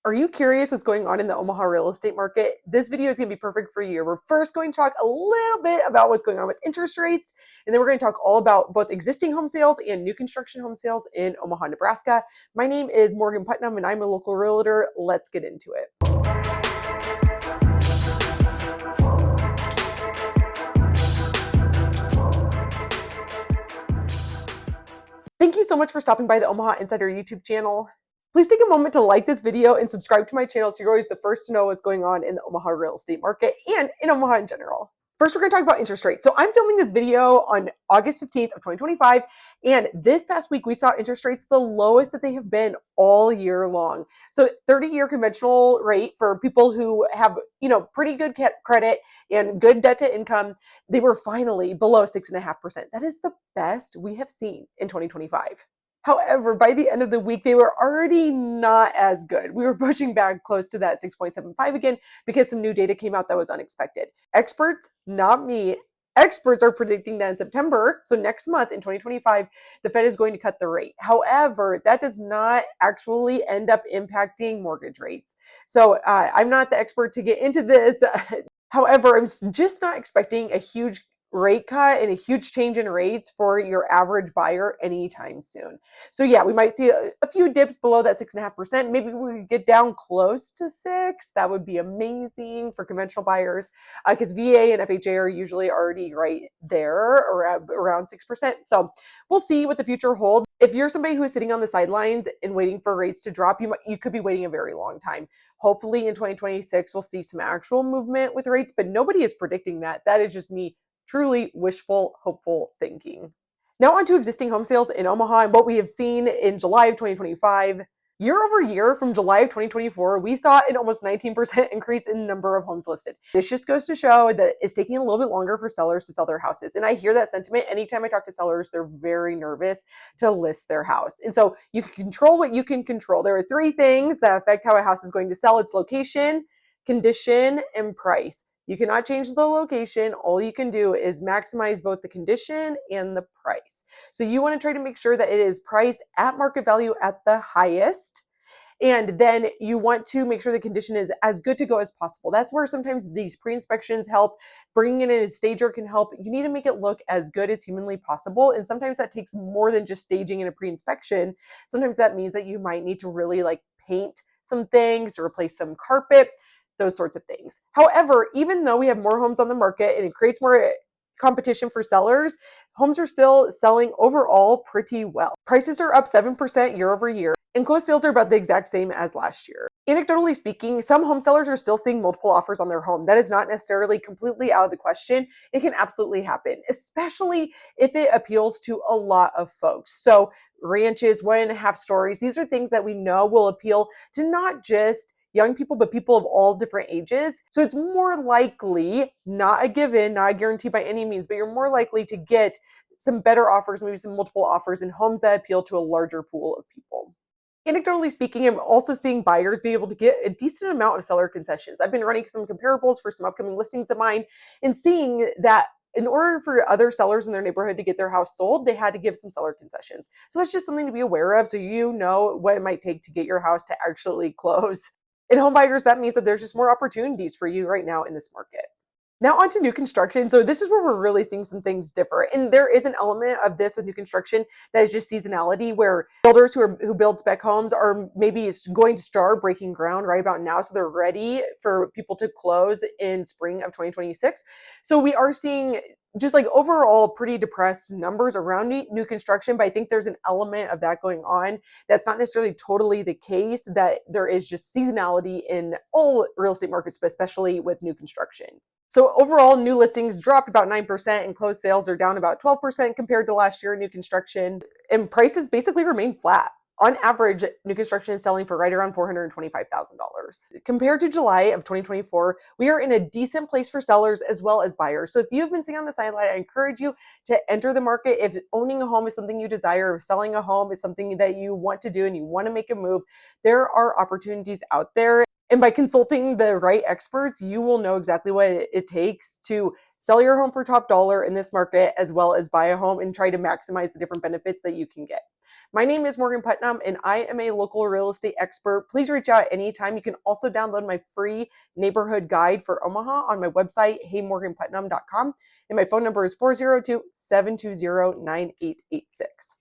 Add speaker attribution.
Speaker 1: Are you curious what's going on in the Omaha real estate market? This video is going to be perfect for you. We're first going to talk a little bit about what's going on with interest rates, and then we're going to talk all about both existing home sales and new construction home sales in Omaha, Nebraska. My name is Morgan Putnam, and I'm a local realtor. Let's get into it. Thank you so much for stopping by the Omaha Insider YouTube channel. Please take a moment to like this video and subscribe to my channel so you're always the first to know what's going on in the Omaha real estate market and in Omaha in general. First, we're going to talk about interest rates. So I'm filming this video on August 15th of 2025. And this past week, we saw interest rates the lowest that they have been all year long. So 30-year conventional rate for people who have, pretty good credit and good debt to income, they were finally below 6.5%. That is the best we have seen in 2025. However, by the end of the week, they were already not as good. We were pushing back close to that 6.75 again because some new data came out that was unexpected. Experts, not me, experts are predicting that in September, so next month in 2025, the Fed is going to cut the rate. However, that does not actually end up impacting mortgage rates. So I'm not the expert to get into this. However, I'm just not expecting a huge rate cut and a huge change in rates for your average buyer anytime soon. So yeah, we might see a few dips below that 6.5%. Maybe we get down close to 6. That would be amazing for conventional buyers because VA and FHA are usually already right there or around 6%. So we'll see what the future holds. If you're somebody who is sitting on the sidelines and waiting for rates to drop, you could be waiting a very long time. Hopefully in 2026, we'll see some actual movement with rates, but nobody is predicting that. That is just me truly wishful, hopeful thinking. Now on to existing home sales in Omaha and what we have seen in July of 2025. Year over year from July of 2024, we saw an almost 19% increase in the number of homes listed. This just goes to show that it's taking a little bit longer for sellers to sell their houses. And I hear that sentiment anytime I talk to sellers. They're very nervous to list their house. And so you can control what you can control. There are 3 things that affect how a house is going to sell: its location, condition, and price. You cannot change the location. All you can do is maximize both the condition and the price. So you want to try to make sure that it is priced at market value at the highest. And then you want to make sure the condition is as good to go as possible. That's where sometimes these pre-inspections help. Bringing in a stager can help. You need to make it look as good as humanly possible. And sometimes that takes more than just staging in a pre-inspection. Sometimes that means that you might need to really paint some things or replace some carpet, those sorts of things. However, even though we have more homes on the market and it creates more competition for sellers, homes are still selling overall pretty well. Prices are up 7% year over year, and closed sales are about the exact same as last year. Anecdotally speaking, some home sellers are still seeing multiple offers on their home. That is not necessarily completely out of the question. It can absolutely happen, especially if it appeals to a lot of folks. So ranches, 1.5 stories, these are things that we know will appeal to not just young people, but people of all different ages. So it's more likely, not a given, not a guarantee by any means, but you're more likely to get some better offers, maybe some multiple offers in homes that appeal to a larger pool of people. Anecdotally speaking, I'm also seeing buyers be able to get a decent amount of seller concessions. I've been running some comparables for some upcoming listings of mine and seeing that in order for other sellers in their neighborhood to get their house sold, they had to give some seller concessions. So that's just something to be aware of so you know what it might take to get your house to actually close. In home buyers, that means that there's just more opportunities for you right now in this market. Now on to new construction. So this is where we're really seeing some things differ. And there is an element of this with new construction that is just seasonality, where builders who build spec homes are maybe going to start breaking ground right about now. So they're ready for people to close in spring of 2026. So we are seeing just overall pretty depressed numbers around new construction, but I think there's an element of that going on. That's not necessarily totally the case, that there is just seasonality in all real estate markets, but especially with new construction. So overall, new listings dropped about 9% and closed sales are down about 12% compared to last year in new construction. And prices basically remain flat. On average, new construction is selling for right around $425,000. Compared to July of 2024, we are in a decent place for sellers as well as buyers. So if you've been sitting on the sideline, I encourage you to enter the market. If owning a home is something you desire, if selling a home is something that you want to do and you want to make a move, there are opportunities out there. And by consulting the right experts, you will know exactly what it takes to sell your home for top dollar in this market, as well as buy a home and try to maximize the different benefits that you can get. My name is Morgan Putnam, and I am a local real estate expert. Please reach out anytime. You can also download my free neighborhood guide for Omaha on my website, heymorganputnam.com. And my phone number is 402-720-9886.